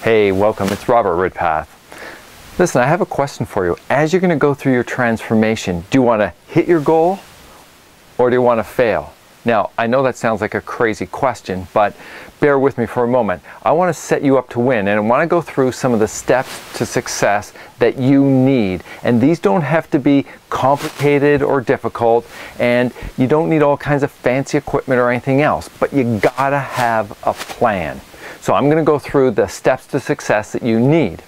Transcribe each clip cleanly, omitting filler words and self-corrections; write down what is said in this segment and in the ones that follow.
Hey, welcome. It's Robert Ridpath. Listen, I have a question for you. As you're going to go through your transformation, do you want to hit your goal or do you want to fail? Now, I know that sounds like a crazy question, but bear with me for a moment. I want to set you up to win, and I want to go through some of the steps to success that you need. And these don't have to be complicated or difficult, and you don't need all kinds of fancy equipment or anything else, but you gotta have a plan. So I'm going to go through the steps to success that you need.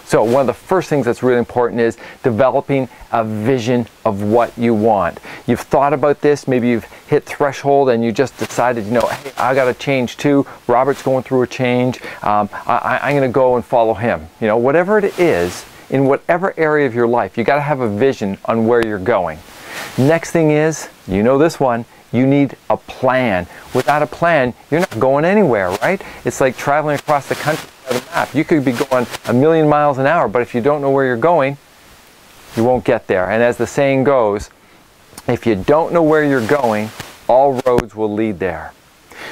So one of the first things that's really important is developing a vision of what you want. You've thought about this, maybe you've hit threshold and you just decided, hey, I got to change too. Robert's going through a change. I'm going to go and follow him. Whatever it is, in whatever area of your life, you got to have a vision on where you're going. Next thing is, this one, you need a plan. Without a plan, you're not going anywhere, right? It's like traveling across the country without a map. You could be going 1,000,000 miles an hour, but if you don't know where you're going, you won't get there. And as the saying goes, if you don't know where you're going, all roads will lead there.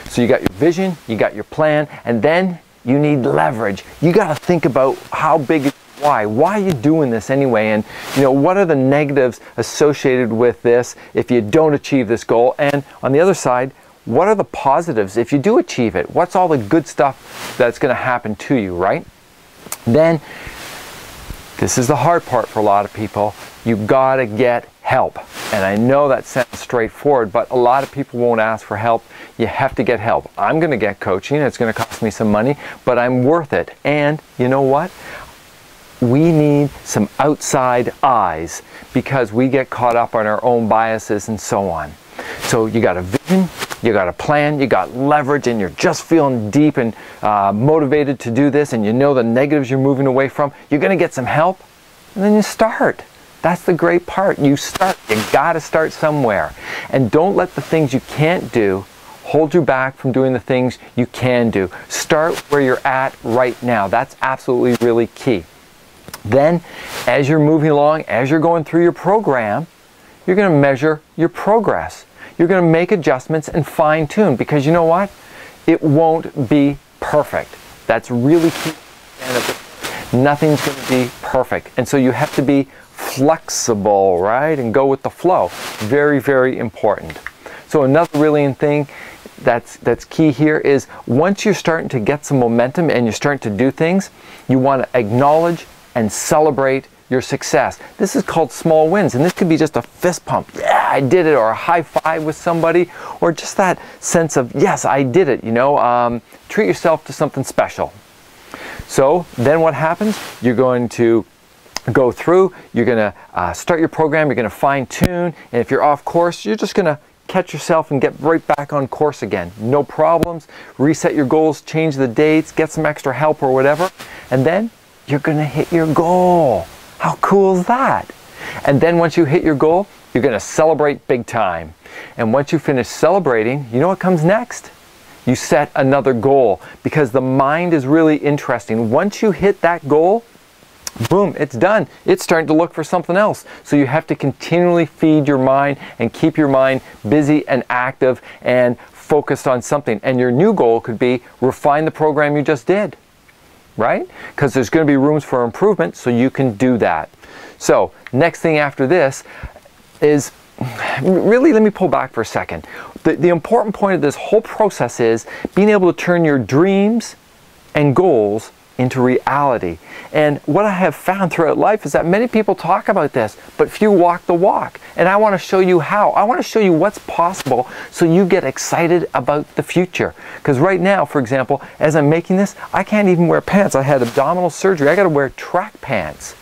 So you got your vision, you got your plan, and then you need leverage. You got to think about how big is why are you doing this anyway, and what are the negatives associated with this if you don't achieve this goal, and on the other side, what are the positives if you do achieve it? What's all the good stuff that's going to happen to you, right? Then this is the hard part for a lot of people. You got to get help. And I know that sounds straightforward, but a lot of people won't ask for help. You have to get help. I'm going to get coaching. It's going to cost me some money, but I'm worth it. And you know what? We need some outside eyes because we get caught up on our own biases and so on. So you got a vision, you got a plan, you got leverage, and you're just feeling deep and motivated to do this, and the negatives you're moving away from. You're going to get some help, and then you start. That's the great part. You start. You got to start somewhere. And don't let the things you can't do hold you back from doing the things you can do. Start where you're at right now. That's absolutely really key. Then, as you're moving along, as you're going through your program, you're going to measure your progress. You're going to make adjustments and fine-tune, because you know what? It won't be perfect. That's really key. Nothing's going to be perfect. And so you have to be flexible, right? And go with the flow. Very, very important. So another really thing that's key here is once you're starting to get some momentum and you're starting to do things, you want to acknowledge and celebrate your success. This is called small wins, and this could be just a fist pump. Yeah, I did it, or a high five with somebody, or just that sense of, yes, I did it, treat yourself to something special. So then what happens? You're going to go through, you're going to start your program, you're going to fine tune, and if you're off course, you're just going to catch yourself and get right back on course again. No problems. Reset your goals, change the dates, get some extra help or whatever, and then you're going to hit your goal. How cool is that? And then once you hit your goal, you're going to celebrate big time. And once you finish celebrating, you know what comes next? You set another goal, because the mind is really interesting. Once you hit that goal, boom, it's done. It's starting to look for something else. So you have to continually feed your mind and keep your mind busy and active and focused on something. And your new goal could be refine the program you just did. Right? Because there's going to be rooms for improvement, so you can do that. So next thing after this is, really, let me pull back for a second. The important point of this whole process is being able to turn your dreams and goals into reality. And what I have found throughout life is that many people talk about this, but few walk the walk. And I want to show you how. I want to show you what's possible so you get excited about the future. Because right now, for example, as I'm making this, I can't even wear pants. I had abdominal surgery. I got to wear track pants.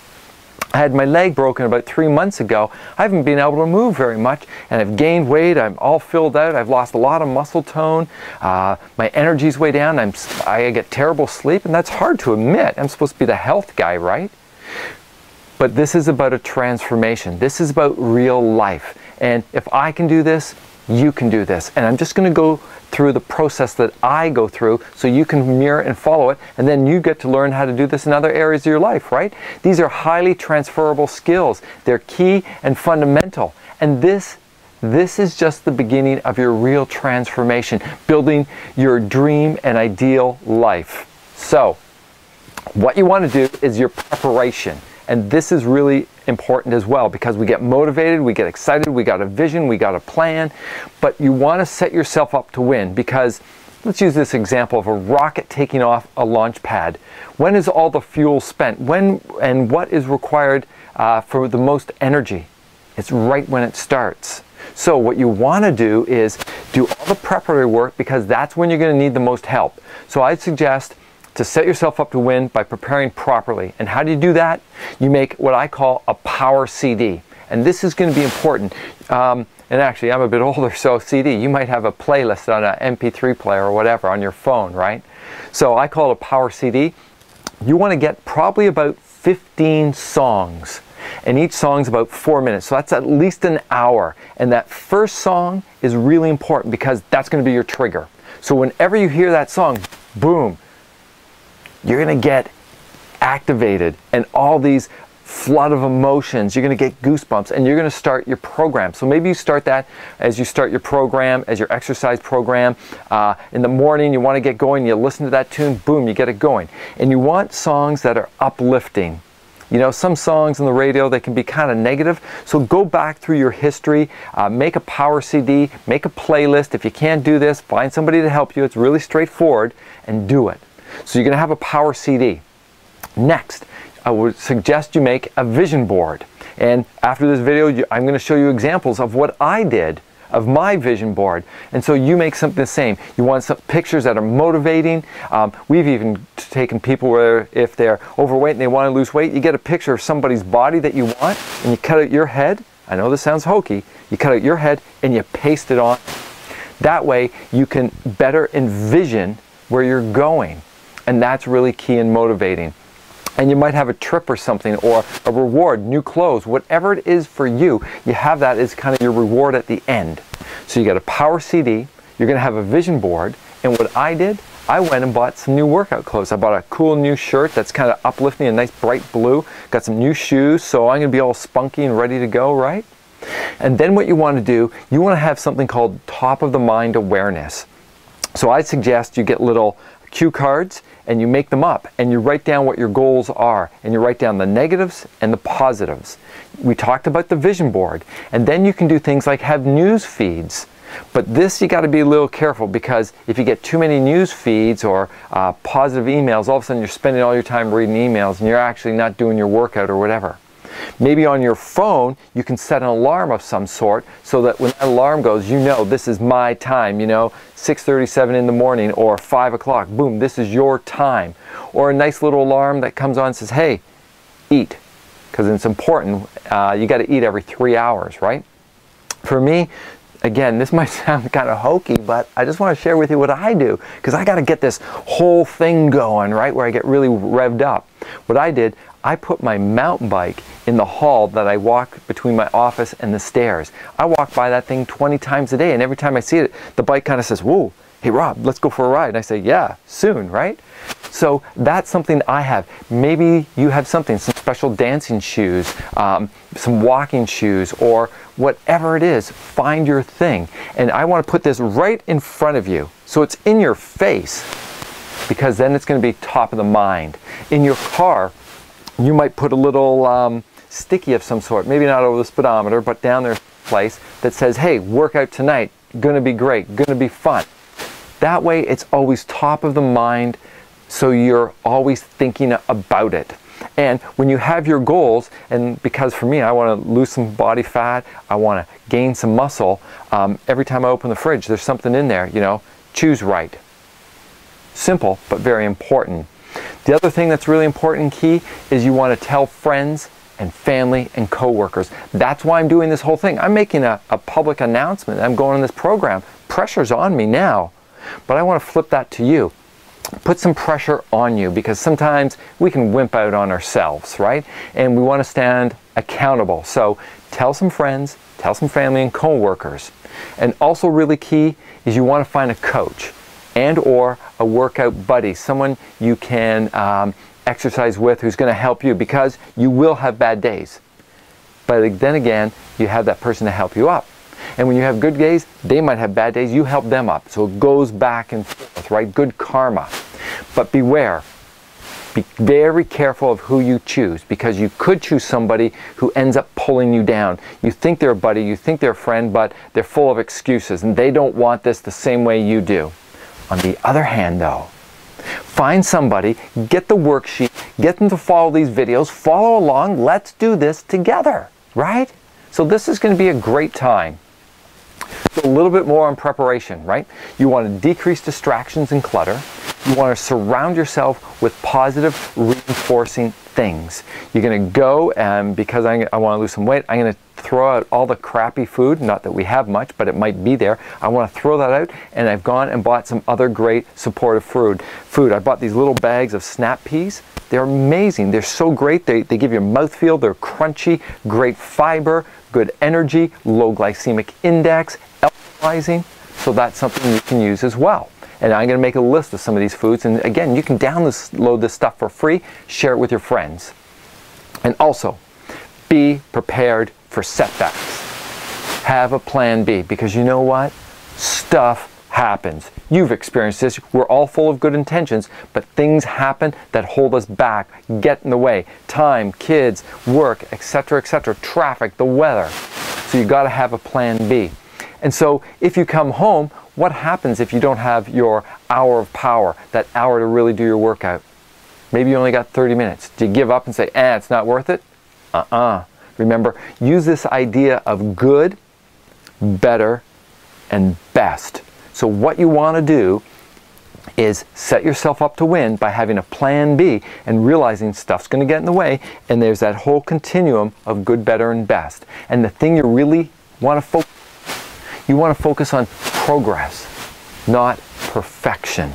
I had my leg broken about 3 months ago. I haven't been able to move very much, and I've gained weight. I'm all filled out. I've lost a lot of muscle tone. My energy's way down. I get terrible sleep, and that's hard to admit. I'm supposed to be the health guy, right? But this is about a transformation. This is about real life. And if I can do this, you can do this. And I'm just going to go through the process that I go through so you can mirror and follow it, and then you get to learn how to do this in other areas of your life, right? These are highly transferable skills. They're key and fundamental. And this is just the beginning of your real transformation, building your dream and ideal life. So, What you want to do is your preparation. And this is really important as well, because we get motivated, we get excited, we got a vision, we got a plan, but you want to set yourself up to win, because let's use this example of a rocket taking off a launch pad. When is all the fuel spent? When and what is required for the most energy? It's right when it starts. So what you want to do is do all the preparatory work, because that's when you're going to need the most help. So I'd suggest to set yourself up to win by preparing properly. And how do you do that? You make what I call a power CD. And this is going to be important. And actually, I'm a bit older, so CD. You might have a playlist on an MP3 player or whatever on your phone, right? So I call it a power CD. You want to get probably about 15 songs. And each song's about 4 minutes. So that's at least an hour. And that first song is really important, because that's going to be your trigger. So whenever you hear that song, boom, you're going to get activated, and all these flood of emotions, you're going to get goosebumps, and you're going to start your program. So maybe you start that as you start your program, as your exercise program. In the morning, you want to get going, you listen to that tune, boom, you get it going. And you want songs that are uplifting. You know, some songs on the radio, they can be kind of negative. So go back through your history, make a power CD, make a playlist. If you can't do this, find somebody to help you. It's really straightforward, and do it. So you're going to have a power CD. Next, I would suggest you make a vision board. And after this video, I'm going to show you examples of what I did, of my vision board. And so you make something the same. You want some pictures that are motivating. We've even taken people where if they're overweight and they want to lose weight, you get a picture of somebody's body that you want, and you cut out your head. I know this sounds hokey. You cut out your head and you paste it on. That way you can better envision where you're going. And that's really key and motivating. And you might have a trip or something, or a reward, new clothes, whatever it is for you, you have that as kind of your reward at the end. So you got a power CD, you're going to have a vision board, and what I did, I went and bought some new workout clothes. I bought a cool new shirt that's kind of uplifting, a nice bright blue, got some new shoes, so I'm going to be all spunky and ready to go, right? And then what you want to do, you want to have something called top of the mind awareness. So I suggest you get little cue cards, and you make them up, and you write down what your goals are, and you write down the negatives and the positives. We talked about the vision board, and then you can do things like have news feeds. But this, you got to be a little careful, because if you get too many news feeds or positive emails, all of a sudden you're spending all your time reading emails and you're actually not doing your workout or whatever. Maybe on your phone, you can set an alarm of some sort, so that when that alarm goes, you know, this is my time, you know, 6:37 in the morning or 5 o'clock, boom, this is your time. Or a nice little alarm that comes on and says, hey, eat, because it's important. You got to eat every 3 hours, right? For me, again, this might sound kind of hokey, but I just want to share with you what I do, because I got to get this whole thing going, right, where I get really revved up. What I did, I put my mountain bike in the hall that I walk between my office and the stairs. I walk by that thing 20 times a day, and every time I see it, the bike kind of says, whoa, hey Rob, let's go for a ride. And I say, yeah, soon, right? So that's something I have. Maybe you have something, some special dancing shoes, some walking shoes, or whatever it is, find your thing. And I want to put this right in front of you, so it's in your face, because then it's going to be top of the mind. In your car, you might put a little sticky of some sort, maybe not over the speedometer, but down there place that says, hey, workout tonight, gonna be great, gonna be fun. That way it's always top of the mind, so you're always thinking about it. And when you have your goals, and because for me, I want to lose some body fat, I want to gain some muscle, every time I open the fridge, there's something in there, you know, choose right. Simple, but very important. The other thing that's really important and key is you want to tell friends and family and coworkers. That's why I'm doing this whole thing. I'm making a public announcement. I'm going on this program. Pressure's on me now, but I want to flip that to you. Put some pressure on you, because sometimes we can wimp out on ourselves, right? And we want to stand accountable. So tell some friends, tell some family and coworkers. And also really key is you want to find a coach and or a workout buddy, someone you can exercise with who's going to help you, because you will have bad days. But then again, you have that person to help you up. And when you have good days, they might have bad days, you help them up. So it goes back and forth, right? Good karma. But beware, Be very careful of who you choose, because you could choose somebody who ends up pulling you down. You think they're a buddy, you think they're a friend, but they're full of excuses and they don't want this the same way you do. On the other hand though, find somebody, get the worksheet, get them to follow these videos, follow along, let's do this together, right? So this is going to be a great time. So a little bit more on preparation, right? You want to decrease distractions and clutter. You want to surround yourself with positive, reinforcing things. You're going to go, and because I want to lose some weight, I'm going to throw out all the crappy food. Not that we have much, but it might be there. I want to throw that out, and I've gone and bought some other great supportive food. I bought these little bags of snap peas. They're amazing. They're so great. They give you a mouthfeel. They're crunchy, great fiber, good energy, low glycemic index, alkalizing. So that's something you can use as well. And I'm going to make a list of some of these foods. And again, you can download this stuff for free, share it with your friends. And also, be prepared for setbacks. Have a plan B, because you know what? Stuff happens. You've experienced this. We're all full of good intentions, but things happen that hold us back, get in the way. Time, kids, work, etc., traffic, the weather. So you got to have a plan B. And so if you come home, what happens if you don't have your hour of power, that hour to really do your workout? Maybe you only got 30 minutes. Do you give up and say, it's not worth it? Remember, use this idea of good, better, and best. So what you want to do is set yourself up to win by having a plan B and realizing stuff's going to get in the way, and there's that whole continuum of good, better, and best. And the thing you really want to focus on, you want to focus on progress, not perfection.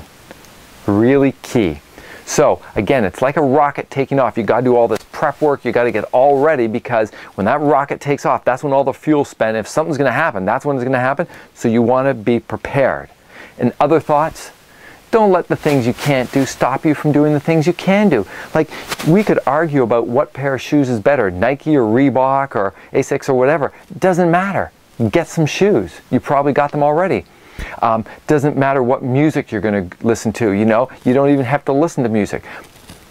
Really key. So again, it's like a rocket taking off. You got to do all this prep work. You got to get all ready, because when that rocket takes off, that's when all the fuel's spent. If something's going to happen, that's when it's going to happen. So you want to be prepared. And other thoughts? Don't let the things you can't do stop you from doing the things you can do. Like, we could argue about what pair of shoes is better, Nike or Reebok or Asics or whatever. It doesn't matter. Get some shoes. You probably got them already. Doesn't matter what music you're going to listen to. You know, you don't even have to listen to music.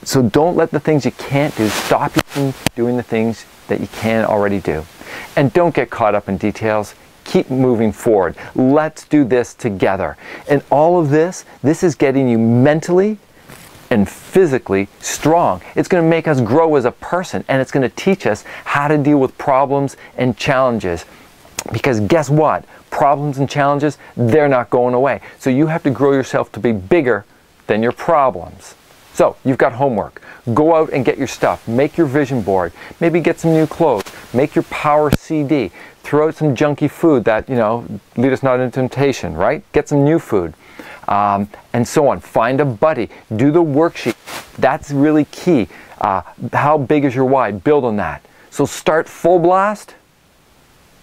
So don't let the things you can't do stop you from doing the things that you can already do. And don't get caught up in details. Keep moving forward. Let's do this together. And all of this is getting you mentally and physically strong. It's going to make us grow as a person, and it's going to teach us how to deal with problems and challenges. Because guess what? Problems and challenges, they're not going away. So you have to grow yourself to be bigger than your problems. So you've got homework. Go out and get your stuff. Make your vision board. Maybe get some new clothes. Make your power CD. Throw out some junky food that, lead us not into temptation, right? Get some new food. And so on. Find a buddy. Do the worksheet. That's really key. How big is your why? Build on that. So start full blast,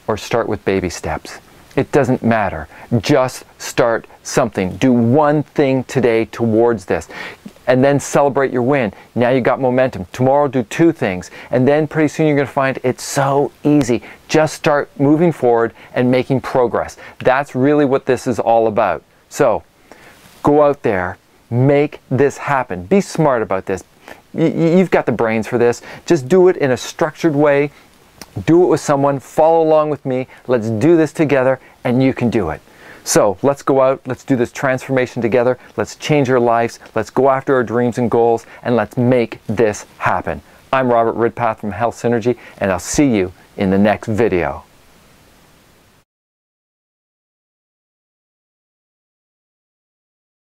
or start with baby steps. It doesn't matter. Just start something. Do one thing today towards this. And then celebrate your win. Now you got momentum. Tomorrow do 2 things. And then pretty soon you're going to find it's so easy. Just start moving forward and making progress. That's really what this is all about. So go out there. Make this happen. Be smart about this. You've got the brains for this. Just do it in a structured way. Do it with someone, follow along with me, let's do this together, and you can do it. So let's go out, let's do this transformation together, let's change our lives, let's go after our dreams and goals, and let's make this happen. I'm Robert Ridpath from Health Synergy, and I'll see you in the next video.